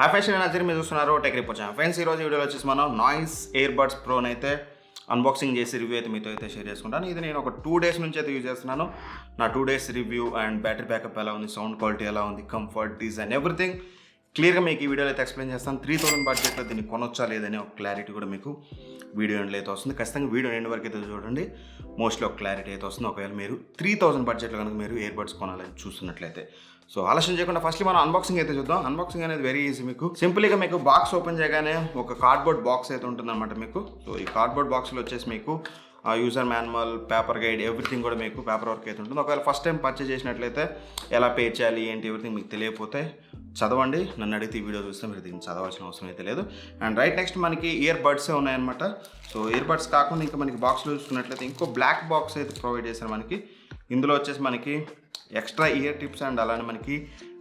Hi friends, నేను అజర్ మీరు చూస్తున్నారు టెక్ రిపోర్ట్ ఛానల్. ఫ్రెండ్స్, ఈరోజు వీడియోలో వచ్చేసి మనం నాయిస్ ఇయర్ బడ్స్ ప్రోని అయితే అన్బాక్సింగ్ చేసి రివ్యూ అయితే మీతో అయితే షేర్ చేసుకుంటాను. ఇది నేను ఒక 2 days నుంచి అయితే యూజ్ చేస్తున్నాను. నా 2 days review and battery backup ఎలా ఉంది, సౌండ్ క్వాలిటీ ఎలా ఉంది, కంఫర్ట్, డిజైన్, ఎవ్రీథింగ్ క్లియర్గా మీకు ఈ వీడియోలో అయితే ఎక్స్ప్లెయిన్ చేస్తాను. 3000 బడ్జెట్లో దీన్ని కొనొచ్చా లేదని ఒక క్లారిటీ కూడా మీకు వీడియో ఎండ్లో అయితే వస్తుంది. ఖచ్చితంగా వీడియో ఎండ్ వరకు అయితే చూడండి. మోస్ట్లీ ఒక క్లారిటీ అయితే వస్తుంది ఒకవేళ మీరు 3000 బడ్జెట్లో కనుక మీరు ఇయర్ బడ్స్ కొనాలని చూస్తున్నట్లయితే. సో ఆలస్యం చేయకుండా ఫస్ట్లీ మనం అన్బాక్సింగ్ అయితే చూద్దాం. అన్బాక్సింగ్ అనేది వెరీ ఈజీ. మీకు సింపుల్గా మీకు బాక్స్ ఓపెన్ చేయగానే ఒక కార్డ్బోర్డ్ బాక్స్ అయితే ఉంటుందన్నమాట మీకు. సో ఈ కార్డ్బోర్డ్ బాక్స్లో వచ్చేసి మీకు user manual, paper guide, everything కూడా మీకు పేపర్ వర్క్ అయితే ఉంటుంది. ఒకవేళ ఫస్ట్ టైం పర్చేస్ చేసినట్లయితే ఎలా పే చేయాలి ఏంటి ఎవ్రీథింగ్ మీకు తెలియకపోతే చదవండి. నన్ను అడిగితే ఈ వీడియో చూస్తే మీరు దీన్ని చదవాల్సిన అవసరం అయితే లేదు. అండ్ రైట్ నెక్స్ట్ మనకి ఇయర్ బడ్సే ఉన్నాయన్నమాట. సో ఇయర్ బడ్స్ కాకుండా ఇంకా మనకి బాక్స్లో చూసుకున్నట్లయితే ఇంకో బ్లాక్ బాక్స్ అయితే ప్రొవైడ్ చేశారు మనకి. ఇందులో వచ్చేసి మనకి ఎక్స్ట్రా ఇయర్ టిప్స్ అండ్ అలానే మనకి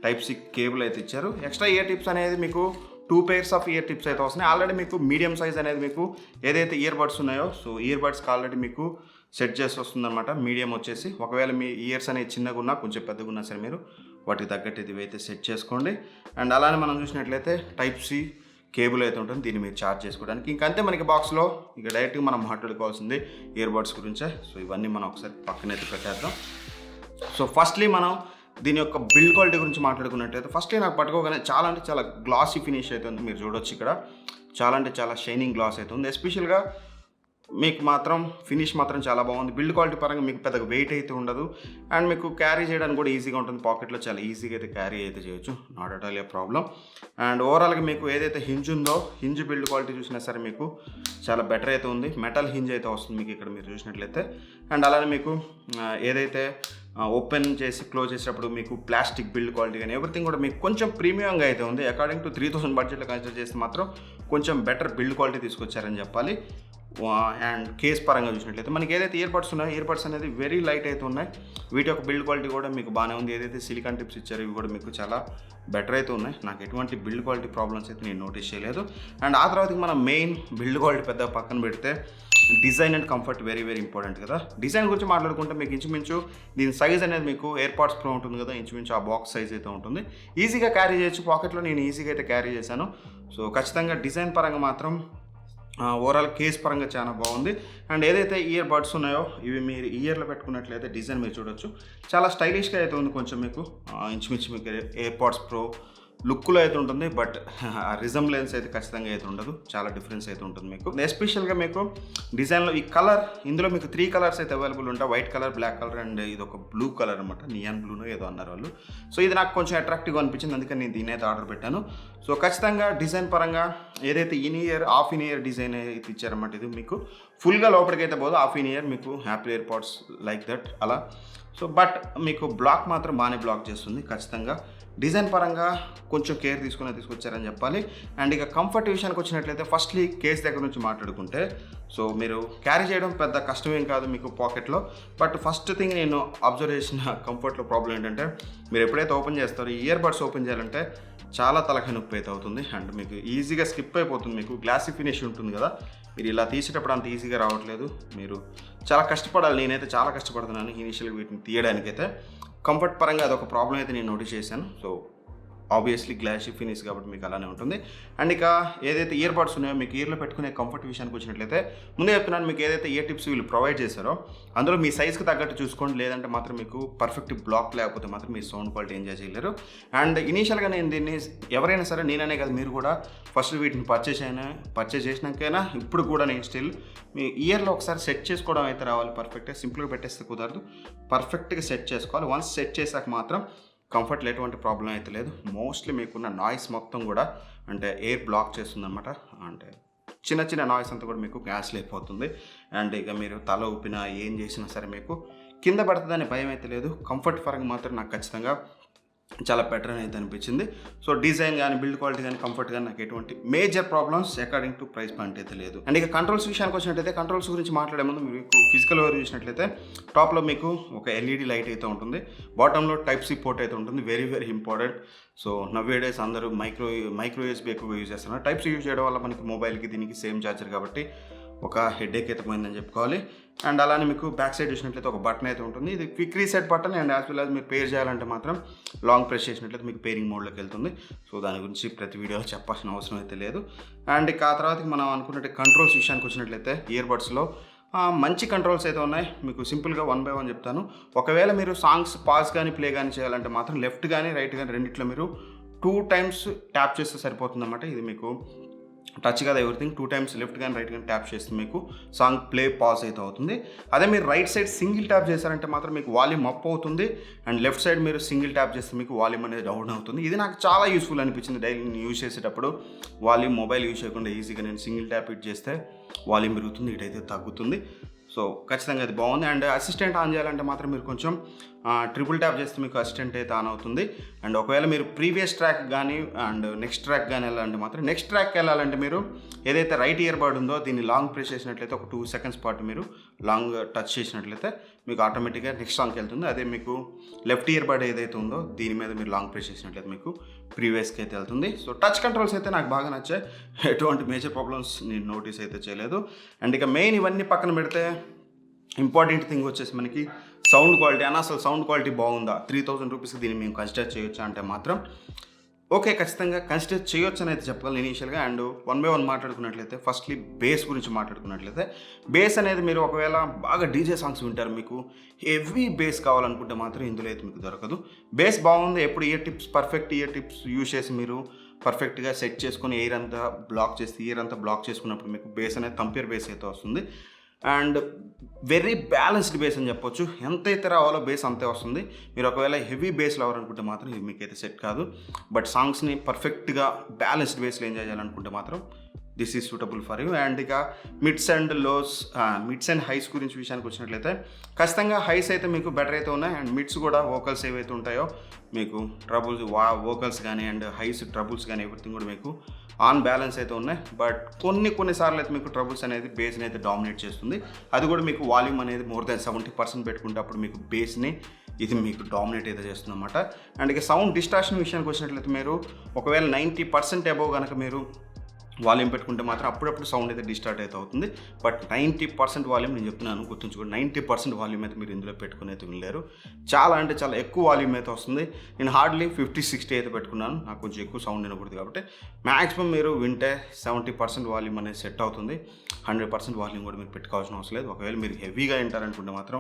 టైప్ సి కేబుల్ అయితే ఇచ్చారు. ఎక్స్ట్రా ఇయర్ టిప్స్ అనేది మీకు 2 pairs ఆఫ్ ఇయర్ టిప్స్ అయితే వస్తున్నాయి. ఆల్రెడీ మీకు మీడియం సైజ్ అనేది మీకు ఏదైతే ఇయర్ బడ్స్ ఉన్నాయో సో ఇయర్ బడ్స్కి ఆల్రెడీ మీకు సెట్ చేసి వస్తుందన్నమాట. మీడియం వచ్చేసి ఒకవేళ మీ ఇయర్స్ అనేది చిన్నగా ఉన్నా కొంచెం పెద్దగా ఉన్నా సరే మీరు వాటికి తగ్గట్టు ఇది అయితే సెట్ చేసుకోండి. అండ్ అలానే మనం చూసినట్లయితే టైప్ సి కేబుల్ అయితే ఉంటుంది, దీన్ని మీరు ఛార్జ్ చేసుకోవడానికి. ఇంకంతే మనకి బాక్స్లో ఇక డైరెక్ట్గా మనం మాట్లాడుకోవాల్సింది ఇయర్ బడ్స్ గురించే. సో ఇవన్నీ మనం ఒకసారి పక్కనైతే పెట్టేద్దాం. సో ఫస్ట్లీ మనం దీని యొక్క బిల్డ్ క్వాలిటీ గురించి మాట్లాడుకున్నట్టయితే ఫస్ట్లీ నాకు పట్టుకోగానే చాలా అంటే చాలా గ్లాసీ ఫినిష్ అయితే ఉంది. మీరు చూడొచ్చు ఇక్కడ చాలా అంటే చాలా షైనింగ్ గ్లాస్ అయితే ఉంది. ఎస్పెషల్గా మీకు మాత్రం ఫినిష్ మాత్రం చాలా బాగుంది. బిల్డ్ క్వాలిటీ పరంగా మీకు పెద్దగా వెయిట్ అయితే ఉండదు. అండ్ మీకు క్యారీ చేయడానికి కూడా ఈజీగా ఉంటుంది. పాకెట్లో చాలా ఈజీగా అయితే క్యారీ అయితే చేయొచ్చు, not at all A problem. And ఓవరాల్గా మీకు ఏదైతే హింజ్ ఉందో హింజ్ బిల్డ్ క్వాలిటీ చూసినా సరే మీకు చాలా బెటర్ అయితే ఉంది. మెటల్ హింజ్ అయితే వస్తుంది మీకు ఇక్కడ మీరు చూసినట్లయితే. అండ్ అలానే మీకు ఏదైతే ఓపెన్ చేసి క్లోజ్ చేసేటప్పుడు మీకు ప్లాస్టిక్ బిల్డ్ క్వాలిటీ కానీ ఎవ్రీథింగ్ కూడా మీకు కొంచెం ప్రీమియంగా అయితే ఉంది. అకార్డింగ్ టు 3000 బడ్జెట్లో కన్సిడర్ చేస్తే మాత్రం కొంచెం బెటర్ బిల్డ్ క్వాలిటీ తీసుకొచ్చారని చెప్పాలి. అండ్ కేస్ పరంగా చూసినట్లయితే మనకి ఏదైతే ఇయర్ బడ్స్ ఉన్నాయో ఇయర్ బడ్స్ అనేది వెరీ లైట్ అయితే ఉన్నాయి. వీటి యొక్క బిల్డ్ క్వాలిటీ కూడా మీకు బాగానే ఉంది. ఏదైతే సిలికాన్ టిప్స్ ఇచ్చారో ఇవి కూడా మీకు చాలా బెటర్ అయితే ఉన్నాయి. నాకు ఎటువంటి బిల్డ్ క్వాలిటీ ప్రాబ్లమ్స్ అయితే నేను నోటీస్ చేయలేదు. అండ్ ఆ తర్వాత మనం మెయిన్ బిల్డ్ క్వాలిటీ పెద్ద పక్కన పెడితే design and comfort very very important కదా. డిజైన్ గురించి మాట్లాడుకుంటే మీకు ఇంచుమించు దీని సైజ్ అనేది మీకు ఎయిర్పాడ్స్ ప్రో ఉంటుంది కదా, ఇంచుమించు ఆ బాక్స్ సైజ్ అయితే ఉంటుంది. ఈజీగా క్యారీ చేయొచ్చు. పాకెట్లో నేను ఈజీగా అయితే క్యారీ చేశాను. సో ఖచ్చితంగా డిజైన్ పరంగా మాత్రం ఓవరాల్ కేస్ పరంగా చాలా బాగుంది. అండ్ ఏదైతే ఇయర్ బడ్స్ ఉన్నాయో ఇవి మీరు ఇయర్లో పెట్టుకున్నట్లయితే డిజైన్ మీరు చూడొచ్చు చాలా స్టైలిష్గా అయితే ఉంది. కొంచెం మీకు ఇంచుమించు మీకు ఎయిర్పాడ్స్ ప్రో లుక్లో అయితే ఉంటుంది. బట్ ఆ రిజంబ్లెన్స్ అయితే ఖచ్చితంగా అయితే ఉండదు. చాలా డిఫరెన్స్ అయితే ఉంటుంది మీకు. ఎస్పెషల్గా మీకు డిజైన్లో ఈ కలర్ ఇందులో మీకు 3 కలర్స్ అయితే అవైలబుల్ ఉంటాయి. White colour, black colour and ఇది ఒక బ్లూ కలర్ అనమాట. నియాన్ బ్లూనో ఏదో అన్నారు వాళ్ళు. సో ఇది నాకు కొంచెం అట్రాక్టివ్గా అనిపించింది, అందుకని నేను దీని అయితే ఆర్డర్ పెట్టాను. సో ఖచ్చితంగా డిజైన్ పరంగా ఏదైతే హాఫ్ ఇన్ ఇయర్ డిజైన్ అయితే ఇచ్చారన్నమాట. ఇది మీకు ఫుల్గా లోపలికి అయితే పోదు. హాఫ్ ఇన్ ఇయర్ మీకు హ్యాపీ ఎయిర్పాడ్స్ లైక్ దట్ అలా. సో బట్ మీకు బ్లాక్ మాత్రం బాగానే బ్లాక్ చేస్తుంది. ఖచ్చితంగా డిజైన్ పరంగా కొంచెం కేర్ తీసుకొచ్చారని చెప్పాలి. అండ్ ఇక కంఫర్ట్ విషయానికి వచ్చినట్లయితే ఫస్ట్లీ కేస్ దగ్గర నుంచి మాట్లాడుకుంటే సో మీరు క్యారీ చేయడం పెద్ద కష్టమేం కాదు మీకు పాకెట్లో. బట్ ఫస్ట్ థింగ్ నేను అబ్జర్వ్ చేసిన కంఫర్ట్లో ప్రాబ్లం ఏంటంటే మీరు ఎప్పుడైతే ఓపెన్ చేస్తారో ఇయర్ బడ్స్ ఓపెన్ చేయాలంటే చాలా తలకాయ నొప్పి అయితే అవుతుంది. అండ్ మీకు ఈజీగా స్కిప్ అయిపోతుంది. మీకు గ్లాసీ ఫినిష్ ఉంటుంది కదా, మీరు ఇలా తీసేటప్పుడు అంత ఈజీగా రావట్లేదు. మీరు చాలా కష్టపడాలి. నేనైతే చాలా కష్టపడుతున్నాను ఇనీషియల్గా వీటిని తీయడానికైతే. కంఫర్ట్ పరంగా అదొక ప్రాబ్లం అయితే నేను నోటీస్ చేశాను. సో ఆబ్వియస్లీ గ్లాసీ ఫినిష్ కాబట్టి మీకు అలానే ఉంటుంది. అండ్ ఇక ఏదైతే ఇయర్ బడ్స్ ఉన్నాయో మీకు ఇయర్లో పెట్టుకునే కంఫర్ట్ విషయానికి వచ్చినట్లయితే ముందే చెప్తున్నాను, మీకు ఏదైతే ఇయర్ టిప్స్ వీళ్ళు ప్రొవైడ్ చేశారో అందులో మీ సైజ్కి తగ్గట్టు చూసుకోండి. లేదంటే మాత్రం మీకు పర్ఫెక్ట్ బ్లాక్ లేకపోతే మాత్రం మీ సౌండ్ క్వాలిటీ ఎంజాయ్ చేయలేరు. అండ్ ఇనీషియల్గా నేను దీన్ని ఎవరైనా సరే నేననే కదా మీరు కూడా ఫస్ట్ వీటిని పర్చేస్ చేసినాకైనా ఇప్పుడు కూడా నేను స్టిల్ మీ ఇయర్లో ఒకసారి సెట్ చేసుకోవడం అయితే రావాలి. పర్ఫెక్ట్గా సింపుల్గా పెట్టేస్తే కుదరదు. పర్ఫెక్ట్గా సెట్ చేసుకోవాలి. వన్స్ సెట్ చేశాక మాత్రం కంఫర్ట్లో ఎటువంటి ప్రాబ్లం అయితే లేదు. మోస్ట్లీ మీకున్న నాయిస్ మొత్తం కూడా అంటే ఎయిర్ బ్లాక్ చేస్తుందన్నమాట. అంటే చిన్న చిన్న నాయిస్ అంతా కూడా మీకు క్యాన్సిల్ అయిపోతుంది. అండ్ ఇక మీరు తల ఊపినా ఏం చేసినా సరే మీకు కింద పడుతుందనే భయం అయితే లేదు. కంఫర్ట్ పరంగా మాత్రం నాకు ఖచ్చితంగా చాలా బెటర్ అని అయితే అనిపించింది. సో డిజైన్ కానీ బిల్డ్ క్వాలిటీ కానీ కంఫర్ట్ కానీ నాకు ఎటువంటి major problems according to price point అయితే లేదు. అండ్ ఇక కంట్రోల్స్ విషయానికి వచ్చినట్లయితే కంట్రోల్స్ గురించి మాట్లాడే ముందు మీకు ఫిజికల్ ఓవర్ చూసినట్లయితే టాప్లో మీకు ఒక ఎల్ఈడి లైట్ అయితే ఉంటుంది. బాటంలో టైప్ సి పోర్ట్ అయితే ఉంటుంది. Very very important. So nowadays అందరూ మైక్రో యూఎస్బీ ఎక్కువగా యూజ్ చేస్తున్నారు. టైప్ సి యూజ్ చేయడం వల్ల మనకి మొబైల్కి దీనికి సేమ్ ఛార్జర్ కాబట్టి ఒక హెడేక్ అయితే పోయిందని చెప్పుకోవాలి. అండ్ అలానే మీకు బ్యాక్ సైడ్ చూసినట్లయితే ఒక బటన్ అయితే ఉంటుంది. ఇది quick reset button and as well as మీరు పేర్ చేయాలంటే మాత్రం లాంగ్ ప్రెస్ చేసినట్లయితే మీకు పేరింగ్ మోడ్లోకి వెళ్తుంది. సో దాని గురించి ప్రతి వీడియోలో చెప్పాల్సిన అవసరం అయితే లేదు. అండ్ ఇక ఆ తర్వాత మనం అనుకున్నట్టు కంట్రోల్స్ విషయానికి వచ్చినట్లయితే ఇయర్బడ్స్లో మంచి కంట్రోల్స్ అయితే ఉన్నాయి. మీకు సింపుల్గా 1 by 1 చెప్తాను. ఒకవేళ మీరు సాంగ్స్ పాజ్ కానీ ప్లే కానీ చేయాలంటే మాత్రం లెఫ్ట్ కానీ రైట్ కానీ రెండిట్లో మీరు 2 times ట్యాప్ చేస్తే సరిపోతుందన్నమాట. ఇది మీకు టచ్ కదా ఎవ్రీథింగ్. 2 times లెఫ్ట్ కానీ రైట్ కానీ ట్యాప్ చేస్తే మీకు సాంగ్ ప్లే పాజ్ అయితే అవుతుంది. అదే మీరు రైట్ సైడ్ సింగిల్ ట్యాప్ చేశారంటే మాత్రం మీకు వాల్యూమ్ అప్ అవుతుంది. అండ్ లెఫ్ట్ సైడ్ మీరు సింగిల్ ట్యాప్ చేస్తే మీకు వాల్యూమ్ అనేది డౌన్ అవుతుంది. ఇది నాకు చాలా యూస్ఫుల్ అనిపించింది. డైలీ నేను యూజ్ చేసేటప్పుడు వాల్యూమ్ మొబైల్ యూజ్ చేయకుండా ఈజీగా నేను సింగిల్ ట్యాప్ ఇట్ చేస్తే వాల్యూమ్ పెరుగుతుంది, ఇటైతే తగ్గుతుంది. సో ఖచ్చితంగా అది బాగుంది. అండ్ అసిస్టెంట్ ఆన్ చేయాలంటే మాత్రం మీరు కొంచెం ట్రిపుల్ ట్యాప్ చేస్తే మీకు అసిస్టెంట్ అయితే ఆన్ అవుతుంది. అండ్ ఒకవేళ మీరు ప్రీవియస్ ట్రాక్ కానీ అండ్ నెక్స్ట్ ట్రాక్ కానీ వెళ్ళాలంటే మాత్రం నెక్స్ట్ ట్రాక్కి వెళ్ళాలంటే మీరు ఏదైతే రైట్ ఇయర్ బడ్ ఉందో దీన్ని లాంగ్ ప్రెస్ చేసినట్లయితే ఒక 2 seconds పాటు మీరు లాంగ్ టచ్ చేసినట్లయితే మీకు ఆటోమేటిక్గా నెక్స్ట్ సాంగ్కి వెళ్తుంది. అదే మీకు లెఫ్ట్ ఇయర్ బడ్ ఏదైతే ఉందో దీని మీద మీరు లాంగ్ ప్రెస్ చేసినట్లయితే మీకు ప్రీవియస్కి అయితే వెళ్తుంది. సో టచ్ కంట్రోల్స్ అయితే నాకు బాగా నచ్చాయి. ఎటువంటి మేజర్ ప్రాబ్లమ్స్ నేను నోటీస్ అయితే చేయలేదు. అండ్ ఇక మెయిన్ ఇవన్నీ పక్కన పెడితే ఇంపార్టెంట్ థింగ్ వచ్చేసి మనకి సౌండ్ క్వాలిటీ. అసలు సౌండ్ క్వాలిటీ బాగుందా, 3000 రూపీస్కి దీన్ని మేము కన్సిడర్ చేయొచ్చా అంటే మాత్రం ఓకే, ఖచ్చితంగా కన్సిడర్ చేయొచ్చు అని అయితే చెప్పగలను ఇనీషియల్గా. అండ్ 1 by 1 మాట్లాడుకున్నట్లయితే ఫస్ట్లీ బేస్ గురించి మాట్లాడుకున్నట్లయితే బేస్ అనేది మీరు ఒకవేళ బాగా డీజే సాంగ్స్ వింటారు, మీకు హెవీ బేస్ కావాలనుకుంటే మాత్రం ఇందులో అయితే మీకు దొరకదు. బేస్ బాగుంది. ఎప్పుడు పర్ఫెక్ట్ ఇయర్ టిప్స్ యూజ్ చేసి మీరు పర్ఫెక్ట్గా సెట్ చేసుకొని ఇయర్ అంతా బ్లాక్ చేసుకున్నప్పుడు మీకు బేస్ అనేది తంపేర్ బేస్ అయితే వస్తుంది. అండ్ వెరీ బ్యాలెన్స్డ్ బేస్ అని చెప్పొచ్చు. ఎంతైతే రావాలో బేస్ అంతే వస్తుంది. మీరు ఒకవేళ హెవీ బేస్లో అవ్వాలనుకుంటే మాత్రం ఇది మీకైతే సెట్ కాదు. బట్ సాంగ్స్ని పర్ఫెక్ట్గా బ్యాలెన్స్డ్ బేస్లో ఎంజాయ్ చేయాలనుకుంటే మాత్రం this is suitable for you. And ఇక మిడ్స్ అండ్ హైస్ గురించి విషయానికి వచ్చినట్లయితే ఖచ్చితంగా హైస్ అయితే మీకు బెటర్ అయితే ఉన్నాయి. అండ్ మిడ్స్ కూడా వోకల్స్ ఏవైతే ఉంటాయో మీకు ట్రబుల్స్ వోకల్స్ కానీ అండ్ హైస్ ట్రబుల్స్ కానీ ఎవ్రీథింగ్ కూడా మీకు ఆన్ బ్యాలెన్స్ అయితే ఉన్నాయి. బట్ కొన్నిసార్లు అయితే మీకు ట్రబుల్స్ అనేది బేస్ని అయితే డామినేట్ చేస్తుంది. అది కూడా మీకు వాల్యూమ్ అనేది more than 70% పెట్టుకుంటే అప్పుడు మీకు బేస్ని ఇది మీకు డామినేట్ అయితే చేస్తుంది అన్నమాట. అండ్ ఇక సౌండ్ డిస్టార్షన్ విషయానికి వచ్చినట్లయితే మీరు ఒకవేళ 90% అబోవ్ కనుక మీరు వాల్యూమ్ పెట్టుకుంటే మాత్రం అప్పుడప్పుడు సౌండ్ అయితే డిస్టార్ట్ అయితే అవుతుంది. బట్ 90% వాల్యూమ్ నేను చెప్తున్నాను, గుర్తుంచుకోండి. 90% వాల్యూమ్ అయితే మీరు ఇందులో పెట్టుకుని అయితే వినలేరు. చాలా ఎక్కువ వాల్యూమ్ అయితే వస్తుంది. నేను హార్డ్లీ 50-60 అయితే పెట్టుకున్నాను. నాకు కొంచెం ఎక్కువ సౌండ్ వినకూడదు కాబట్టి మ్యాక్సిమం మీరు వింటే 70% వాల్యూమ్ అనేది సెట్ అవుతుంది. 100% వాల్యూమ్ కూడా మీరు పెట్టుకోవాల్సిన అవసరం లేదు. ఒకవేళ మీరు హెవీగా వింటారనుకుంటే మాత్రం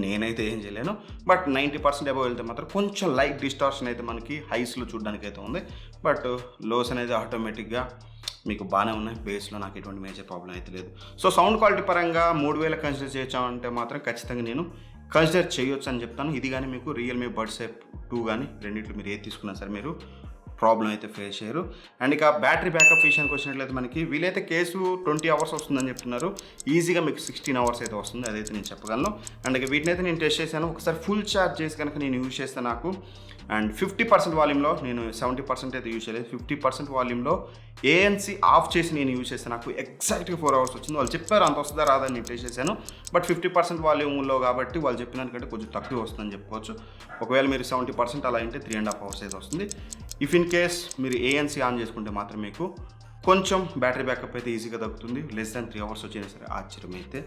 నేనైతే ఏం చేయలేను. బట్ 90% అబోవ్ వెళ్తే మాత్రం కొంచెం లైట్ డిస్టార్షన్ అయితే మనకి హైస్లో చూడడానికి అయితే ఉంది. బట్ లోస్ అనేది ఆటోమేటిక్గా మీకు బాగానే ఉన్నాయి. బేస్లో నాకు ఎటువంటి మేజర్ ప్రాబ్లం అయితే లేదు. సో సౌండ్ క్వాలిటీ పరంగా 3000 కన్సిడర్ చేయొచ్చామంటే మాత్రం ఖచ్చితంగా నేను కన్సిడర్ చేయొచ్చు అని చెప్తాను. ఇది కానీ మీకు రియల్మీ బడ్స్ 2 కానీ రెండింటిలో మీరు ఏది తీసుకున్నా సరే మీరు ప్రాబ్లం అయితే ఫేస్ చేయరు. అండ్ ఇక బ్యాటరీ బ్యాకప్ విషయానికి వచ్చినట్లయితే మనకి వీలైతే కేసు 20 hours వస్తుందని చెప్తున్నారు. ఈజీగా మీకు 16 hours అయితే వస్తుంది, అదైతే నేను చెప్పగలను. అండ్ ఇక వీటిని అయితే నేను టెస్ట్ చేశాను. ఒకసారి ఫుల్ ఛార్జ్ చేసి కనుక నేను యూజ్ చేస్తే నాకు అండ్ 50% వాల్యూమ్లో, నేను 70% అయితే యూజ్ చేయలేదు, 50% వాల్యూమ్లో ANC ఆఫ్ చేసి నేను యూజ్ చేస్తే నాకు ఎగ్జాక్ట్గా 4 hours వచ్చింది. వాళ్ళు చెప్పారు అంత వస్తుందా రాదా అని నేను టెస్ట్ చేశాను. బట్ 50% వాల్యూమ్లో కాబట్టి వాళ్ళు చెప్పినకంటే కొంచెం తక్కువ వస్తుందని చెప్పుకోవచ్చు. ఒకవేళ మీరు 70% అలా అంటే 3.5 hours అయితే వస్తుంది. ఇఫ్ ఇన్ కేస్ మీరు ANC ఆన్ చేసుకుంటే మాత్రం మీకు కొంచెం బ్యాటరీ బ్యాకప్ అయితే ఈజీగా తగ్గుతుంది. less than 3 hours వచ్చినా సరే ఆశ్చర్యం అయితే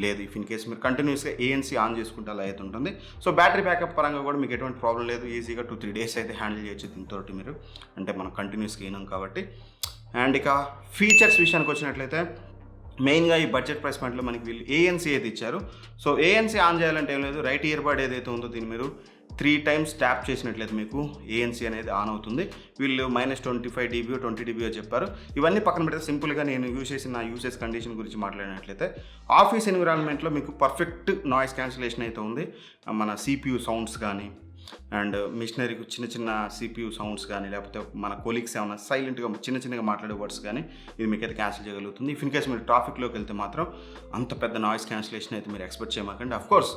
లేదు. ఇఫ్ ఇన్ కేస్ మీరు కంటిన్యూస్గా ANC ఆన్ చేసుకుంటే అలా అయితే ఉంటుంది. సో బ్యాటరీ బ్యాకప్ పరంగా కూడా మీకు ఎటువంటి ప్రాబ్లం లేదు. ఈజీగా 2-3 days అయితే హ్యాండిల్ చేయొచ్చు దీంతో మీరు, అంటే మనం కంటిన్యూస్గా అయినాం కాబట్టి. అండ్ ఇక ఫీచర్స్ విషయానికి వచ్చినట్లయితే మెయిన్గా ఈ బడ్జెట్ ప్రైస్ పాయింట్లో మనకి వీళ్ళు ANC అయితే ఇచ్చారు. సో ANC ఆన్ చేయాలంటే ఏం లేదు, రైట్ ఇయర్ బడ్ ఏదైతే ఉందో దీన్ని మీరు 3 times ట్యాప్ చేసినట్లయితే మీకు ANC అనేది ఆన్ అవుతుంది. వీళ్ళు -25 dB 20 dB చెప్పారు. ఇవన్నీ పక్కన పెడితే సింపుల్గా నేను యూజ్ చేసిన నా యూసేజ్ కండిషన్ గురించి మాట్లాడినట్లయితే ఆఫీస్ ఎన్విరాన్మెంట్లో మీకు పర్ఫెక్ట్ నాయిస్ క్యాన్సిలేషన్ అయితే ఉంది. మన CPU సౌండ్స్ కానీ అండ్ మిషనరీకి చిన్న CPU సౌండ్స్ కానీ లేకపోతే మన కొలీగ్స్ ఏమైనా సైలెంట్గా చిన్నగా మాట్లాడే వర్డ్స్ కానీ ఇది మీకైతే క్యాన్సిల్ చేయగలుగుతుంది. ఇఫ్ ఇన్ కేస్ మీరు ట్రాఫిక్లోకి వెళ్తే మాత్రం అంత పెద్ద నాయిస్ క్యాన్సిలేషన్ అయితే మీరు ఎక్స్పెక్ట్ చేయమాకండి. అఫ్కోర్స్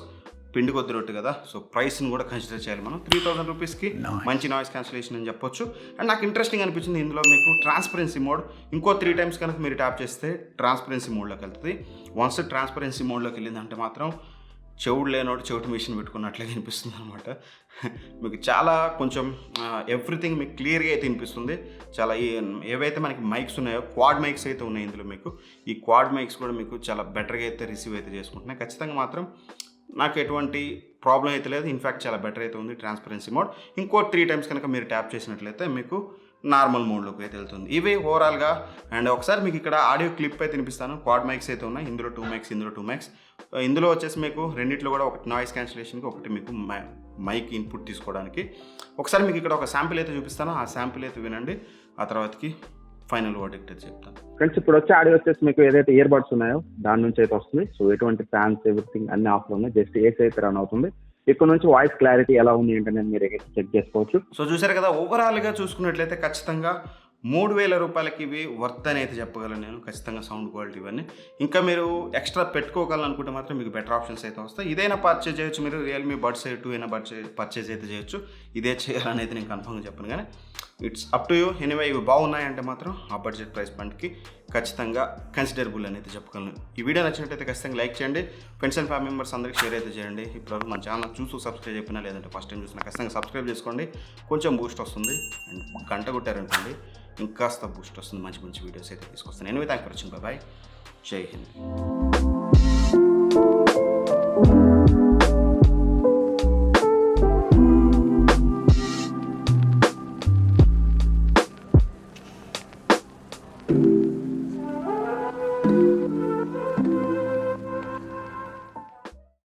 పిండి కొద్ది రొట్టు కదా, సో ప్రైస్ని కూడా కన్సిడర్ చేయాలి మనం. 3000 రూపీస్కి మంచి నాయిస్ క్యాన్సిలేషన్ అని చెప్పొచ్చు. అండ్ నాకు ఇంట్రెస్టింగ్ అనిపించింది ఇందులో మీకు ట్రాన్స్పరెన్సీ మోడ్. ఇంకో 3 times కనుక మీరు ట్యాప్ చేస్తే ట్రాన్స్పరెన్సీ మోడ్లోకి వెళ్తుంది. వన్స్ ట్రాన్స్పరెన్సీ మోడ్లోకి వెళ్ళిందంటే మాత్రం చెవుడు లేనోడు చెవిటి మిషన్ పెట్టుకున్నట్లే కనిపిస్తుంది అనమాట. మీకు చాలా కొంచెం ఎవ్రీథింగ్ మీకు క్లియర్గా అయితే వినిపిస్తుంది. చాలా ఏవైతే మనకి మైక్స్ ఉన్నాయో క్వాడ్ మైక్స్ అయితే ఉన్నాయి ఇందులో, మీకు ఈ క్వాడ్ మైక్స్ కూడా మీకు చాలా బెటర్గా అయితే రిసీవ్ అయితే చేసుకుంటున్నాయి. ఖచ్చితంగా మాత్రం నాకు ఎటువంటి ప్రాబ్లం అయితే లేదు. ఇన్ఫ్యాక్ట్ చాలా బెటర్ అయితే ఉంది ట్రాన్స్పరెన్సీ మోడ్. ఇంకో 3 టైమ్స్ కనుక మీరు ట్యాప్ చేసినట్లయితే మీకు నార్మల్ మోడ్లోకి అయితే వెళ్తుంది. ఇవి ఓవరాల్గా. అండ్ ఒకసారి మీకు ఇక్కడ ఆడియో క్లిప్ అయితే వినిపిస్తాను. క్వాడ్ మైక్స్ అయితే ఉన్నాయి, ఇందులో 2 మైక్స్, ఇందులో 2 మైక్స్. ఇందులో వచ్చేసి మీకు రెండిట్లో కూడా ఒకటి నాయిస్ క్యాన్సిలేషన్కి, ఒకటి మీకు మైక్ ఇన్పుట్ తీసుకోవడానికి. ఒకసారి మీకు ఇక్కడ ఒక శాంపిల్ అయితే చూపిస్తాను, ఆ శాంపిల్ అయితే వినండి, ఆ తర్వాతకి ఫైనల్ వర్డిక్ట్ అయితే చెప్తాను. ఫ్రెండ్స్ ఇప్పుడు వచ్చే ఆడియో వచ్చేసి మీకు ఏదైతే ఇయర్ బడ్స్ ఉన్నాయో దాని నుంచి అయితే వస్తుంది. సో ఎటువంటి ఫ్యాన్స్ ఎవ్రీథింగ్ అన్ని ఆఫ్లో ఉన్నాయి, జస్ట్ ఏసీ అయితే రన్ అవుతుంది. ఇక్కడ నుంచి వాయిస్ క్లారిటీ ఎలా ఉంది ఏంటనే మీరు చెక్ చేసుకోవచ్చు. సో చూసారు కదా, ఓవరాల్గా చూసుకున్నట్లయితే ఖచ్చితంగా 3000 రూపాయలకి ఇవి వర్త్ అని అయితే చెప్పగలను నేను. ఖచ్చితంగా సౌండ్ క్వాలిటీ ఇవన్నీ. ఇంకా మీరు ఎక్స్ట్రా పెట్టుకోగలనుకుంటే మాత్రం మీకు బెటర్ ఆప్షన్స్ అయితే వస్తాయి. ఇదైనా పర్చేజ్ చేయొచ్చు మీరు, రియల్మీ బడ్స్ 2 అయినా పర్చేజ్ అయితే చేయొచ్చు. ఇదే చేయాలని అయితే నేను కన్ఫర్మ్గా చెప్పను, కానీ it's up to you. Anyway ఇవి బాగున్నాయంటే మాత్రం ఆ బడ్జెట్ ప్రైస్ పాయింట్కి ఖచ్చితంగా కన్సిడరబుల్ అని అయితే చెప్పగలను. ఈ వీడియో నచ్చినట్టయితే ఖచ్చితంగా లైక్ చేయండి, ఫ్రెండ్స్ అండ్ ఫ్యామిలీ మెంబర్స్ అందరికీ షేర్ అయితే చేయండి. ఇప్పుడు మన ఛానల్ చూసి సబ్స్క్రైబ్ చెప్పినా, లేదంటే ఫస్ట్ టైం చూసినా ఖచ్చితంగా సబ్స్క్రైబ్ చేసుకోండి. కొంచెం బూస్ట్ వస్తుంది. అండ్ గంట కొట్టారనుకోండి ఇంకాస్త బూస్ట్ వస్తుంది, మంచి మంచి వీడియోస్ అయితే తీసుకొస్తాను. Anyway thank for watching, bye, జై హింద్.